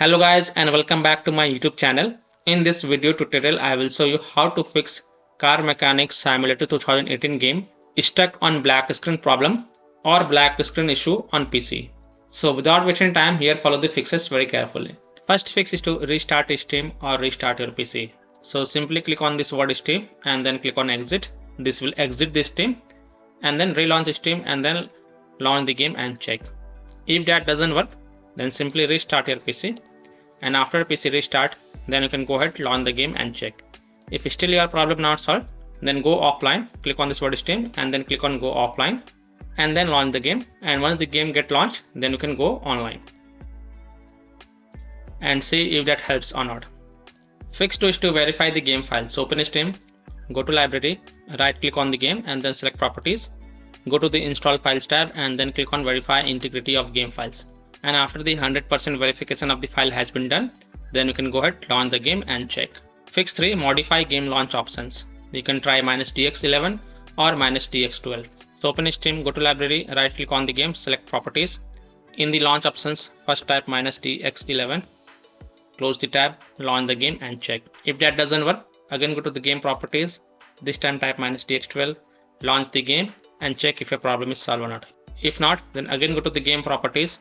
Hello guys and welcome back to my YouTube channel. In this video tutorial I will show you how to fix Car Mechanics Simulator 2018 game stuck on black screen problem or black screen issue on PC. So without wasting time, here follow the fixes very carefully. First fix is to restart Steam or restart your PC. So simply click on this word Steam and then click on exit. This will exit the Steam and then relaunch Steam and then launch the game and check. If that doesn't work, then simply restart your PC. And after PC restart, then you can go ahead, launch the game and check. If still your problem not solved, then go offline, click on this word Steam and then click on go offline and then launch the game. And once the game get launched, then you can go online and see if that helps or not. Fix 2 is to verify the game files. So open Steam, go to library, right click on the game and then select properties. Go to the install files tab and then click on verify integrity of game files. And after the 100% verification of the file has been done, then you can go ahead, launch the game and check. Fix 3, modify game launch options. You can try -DX11 or -DX12. So open Steam, go to library, right click on the game, select properties. In the launch options, first type -DX11, close the tab, launch the game and check. If that doesn't work, again go to the game properties, this time type -DX12, launch the game and check if your problem is solved or not. If not, then again go to the game properties,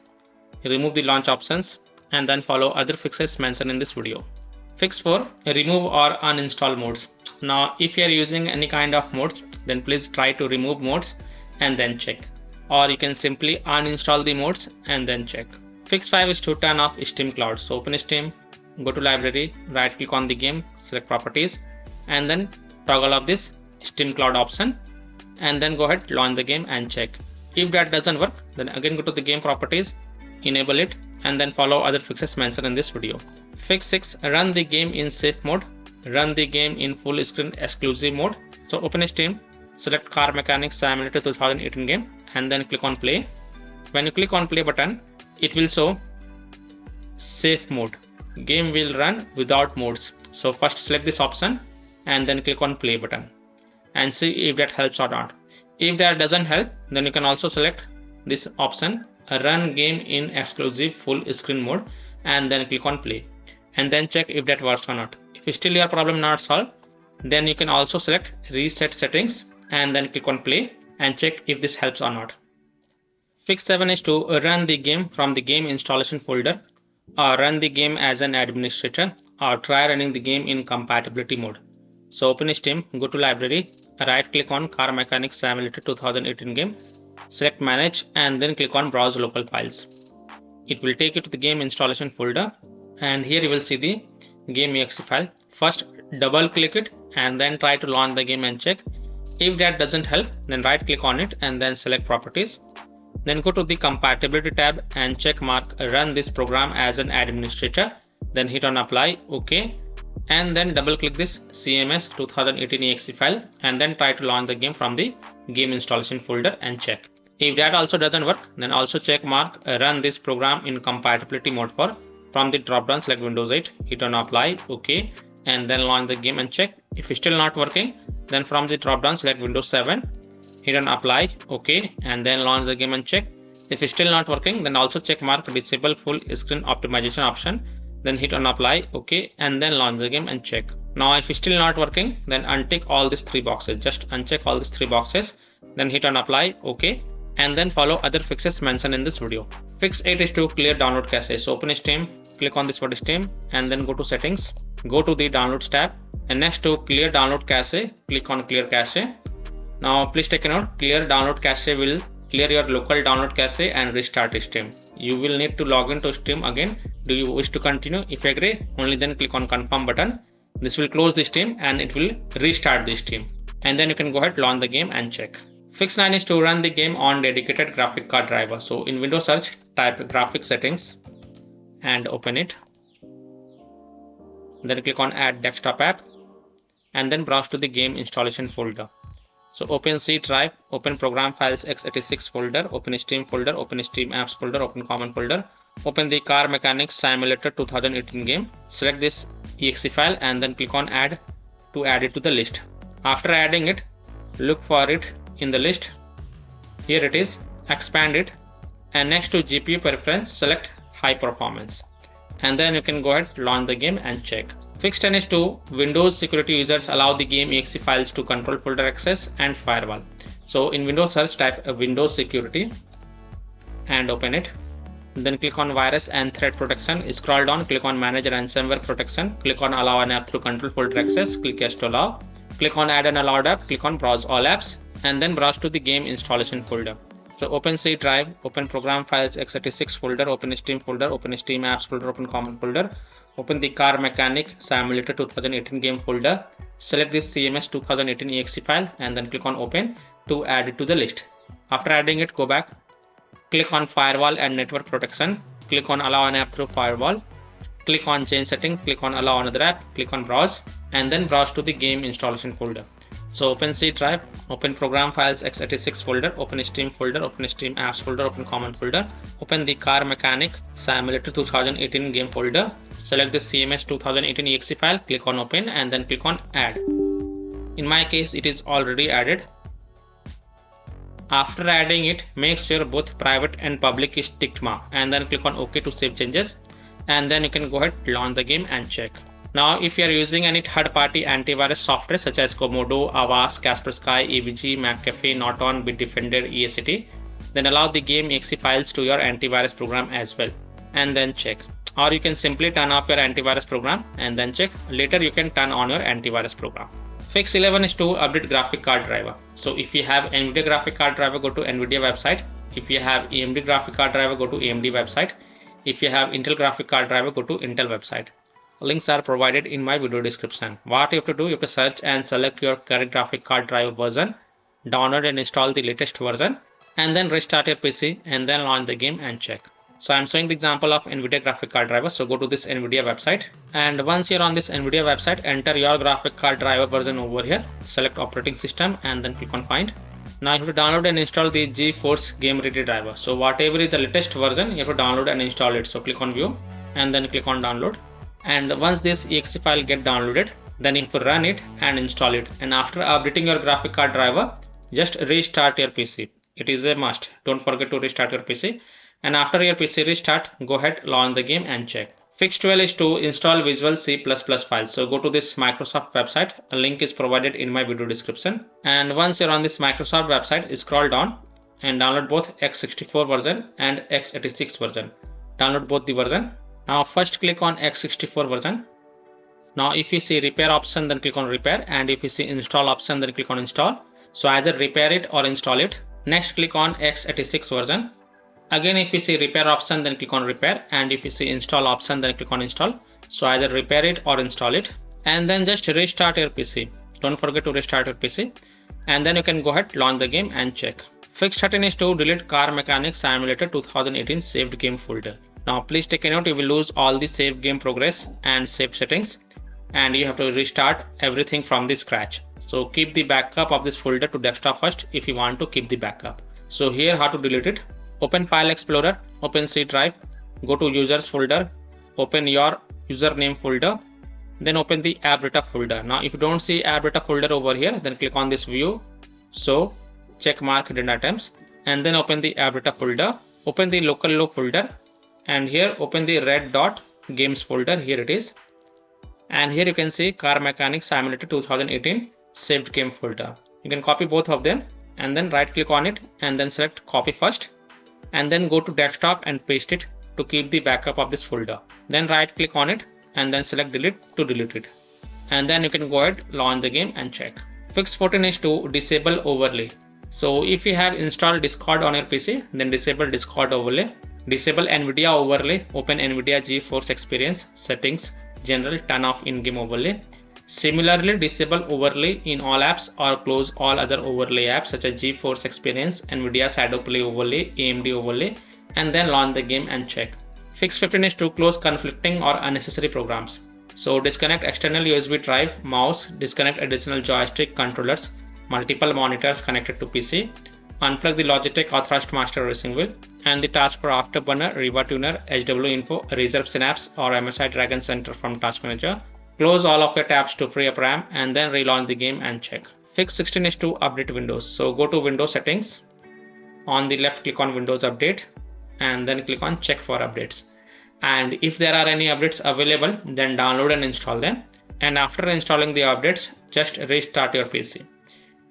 remove the launch options and then follow other fixes mentioned in this video. Fix 4, remove or uninstall modes. Now if you are using any kind of modes, then please try to remove modes and then check, or you can simply uninstall the modes and then check. Fix 5 is to turn off Steam Cloud. So open Steam, go to library, right click on the game, select properties and then toggle off this Steam Cloud option and then go ahead, launch the game and check. If that doesn't work, then again go to the game properties, enable it and then follow other fixes mentioned in this video. Fix 6, run the game in safe mode, run the game in full screen exclusive mode. So open Steam, select Car Mechanics Simulator 2018 game and then click on play. When you click on play button, it will show safe mode. Game will run without modes. So first select this option and then click on play button and see if that helps or not. If that doesn't help, then you can also select this option, run game in exclusive full screen mode and then click on play and then check if that works or not. If still your problem not solved, then you can also select reset settings and then click on play and check if this helps or not. Fix 7 is to run the game from the game installation folder or run the game as an administrator or try running the game in compatibility mode. So open Steam, go to library, right click on Car Mechanics Simulator 2018 game, select manage and then click on browse local files. It will take you to the game installation folder and here you will see the game exe file. First double click it and then try to launch the game and check. If that doesn't help, then right click on it and then select properties. Then go to the compatibility tab and check mark run this program as an administrator. Then hit on apply, OK. And then double click this CMS 2018 exe file and then try to launch the game from the game installation folder and check. If that also doesn't work, then also check mark run this program in compatibility mode for from the drop down select Windows 8, hit on apply, OK, and then launch the game and check. If it's still not working, then from the drop down select Windows 7, hit on apply, OK, and then launch the game and check. If it's still not working, then also check mark disable full screen optimization option, then hit on apply, OK, and then launch the game and check. Now if it's still not working, then untick all these 3 boxes. Just uncheck all these 3 boxes, then hit on apply, OK, and then follow other fixes mentioned in this video. Fix 8 is to clear download cache. So open Steam, click on this word Steam and then go to settings, go to the downloads tab and next to clear download cache, click on clear cache. Now please take a note, clear download cache will clear your local download cache and restart Steam. You will need to log into Steam again. Do you wish to continue? If you agree, only then click on confirm button. This will close the Steam and it will restart the Steam. And then you can go ahead, launch the game and check. Fix 9 is to run the game on dedicated graphic card driver. So in Windows search, type graphic settings and open it. Then click on add desktop app and then browse to the game installation folder. So open C drive, open program files x86 folder, open Steam folder, open Steam apps folder, open common folder, open the Car Mechanics Simulator 2018 game, select this exe file and then click on add to add it to the list. After adding it, look for it in the list. Here it is, expand it and next to GPU preference select high performance. and then you can go ahead, launch the game and check. Fix 10 is to Windows security users allow the game exe files to control folder access and firewall. So in Windows search, type Windows security and open it. Then click on virus and threat protection. Scroll down, click on manage ransomware protection. Click on allow an app through control folder access. Click yes to allow. Click on add an allowed app. Click on browse all apps and then browse to the game installation folder. So open C drive, open program files x86 folder, open Steam folder, open Steam apps folder, open common folder, open the car mechanic simulator 2018 game folder, select this CMS 2018 exe file and then click on open to add it to the list. After adding it, go back, click on firewall and network protection, click on allow an app through firewall, click on change setting, click on allow another app, click on browse and then browse to the game installation folder. So open C drive, open program files x86 folder, open Steam folder, open Steam apps folder, open common folder, open the car mechanic simulator 2018 game folder, select the CMS 2018 exe file, click on open and then click on add. In my case, it is already added. After adding it, make sure both private and public is ticked mark and then click on OK to save changes and then you can go ahead, launch the game and check. Now, if you are using any third-party antivirus software such as Komodo, Avast, Kaspersky, AVG, McAfee, Norton, Bitdefender, ESET, then allow the game exe files to your antivirus program as well and then check. Or you can simply turn off your antivirus program and then check. Later you can turn on your antivirus program. Fix 11 is to update graphic card driver. So if you have NVIDIA graphic card driver, go to NVIDIA website. If you have AMD graphic card driver, go to AMD website. If you have Intel graphic card driver, go to Intel website. Links are provided in my video description. What you have to do, you have to search and select your current graphic card driver version, download and install the latest version, and then restart your PC and then launch the game and check. So I'm showing the example of NVIDIA graphic card driver. So go to this NVIDIA website and once you're on this NVIDIA website, enter your graphic card driver version over here, select operating system and then click on find. Now you have to download and install the GeForce Game Ready driver. So whatever is the latest version, you have to download and install it. So click on view and then click on download. And once this exe file get downloaded, then you have to run it and install it. And after updating your graphic card driver, just restart your PC. It is a must. Don't forget to restart your PC. And after your PC restart, go ahead, launch the game and check. Fix 12 is to install Visual C++ files. So go to this Microsoft website. A link is provided in my video description. And once you're on this Microsoft website, scroll down and download both x64 version and x86 version. Download both the version. Now first click on x64 version. Now if you see repair option, then click on repair, and if you see install option, then click on install. So either repair it or install it. Next click on x86 version. Again if you see repair option, then click on repair, and if you see install option, then click on install. So either repair it or install it, and then just restart your PC. Don't forget to restart your PC, and then you can go ahead, launch the game and check. Fix 13 is to delete Car Mechanic Simulator 2018 saved game folder. Now please take a note, you will lose all the saved game progress and save settings, and you have to restart everything from the scratch. So keep the backup of this folder to desktop first if you want to keep the backup. So here how to delete it. Open File Explorer, open C drive, go to users folder, open your username folder, then open the app data folder. Now if you don't see app data folder over here, then click on this view. So check mark hidden items and then open the app data folder, open the local low folder, and here open the red dot games folder. Here it is, and here you can see Car Mechanic Simulator 2018 saved game folder. You can copy both of them and then right click on it and then select copy first, and then go to desktop and paste it to keep the backup of this folder. Then right click on it and then select delete to delete it, and then you can go ahead, launch the game and check. Fix 14 is to disable overlay. So if you have installed Discord on your PC, then disable Discord overlay. Disable NVIDIA overlay, open NVIDIA GeForce Experience settings, general, turn off in-game overlay. Similarly, disable overlay in all apps or close all other overlay apps such as GeForce Experience, NVIDIA Shadow Play overlay, AMD overlay, and then launch the game and check. Fix 15 is to close conflicting or unnecessary programs. So disconnect external USB drive, mouse, disconnect additional joystick controllers, multiple monitors connected to PC, unplug the Logitech Authorized Master Racing Wheel, and the taskbar Afterburner, Riva Tuner, HW Info, Reserve Synapse or MSI Dragon Center from Task Manager. Close all of your tabs to free up RAM and then relaunch the game and check. Fix 16 is to update Windows. So go to Windows settings. On the left click on Windows Update and then click on check for updates. and if there are any updates available, then download and install them. And after installing the updates, just restart your PC.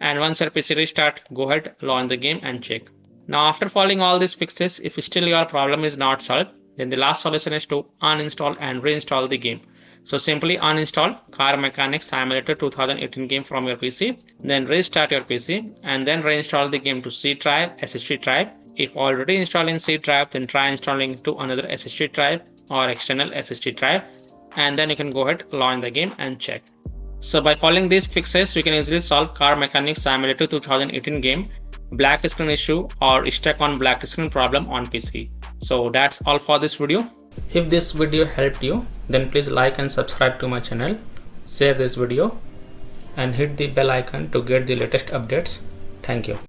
And once your PC restart, go ahead, launch the game and check. Now after following all these fixes, if still your problem is not solved, then the last solution is to uninstall and reinstall the game. So simply uninstall Car Mechanic Simulator 2018 game from your PC, then restart your PC and then reinstall the game to C drive, SSD drive. If already installed in C drive, then try installing to another SSD drive or external SSD drive, and then you can go ahead, launch the game and check. So by following these fixes, you can easily solve Car Mechanic Simulator 2018 game black screen issue or stuck on black screen problem on PC. So that's all for this video. If this video helped you, then please like and subscribe to my channel, share this video and hit the bell icon to get the latest updates. Thank you.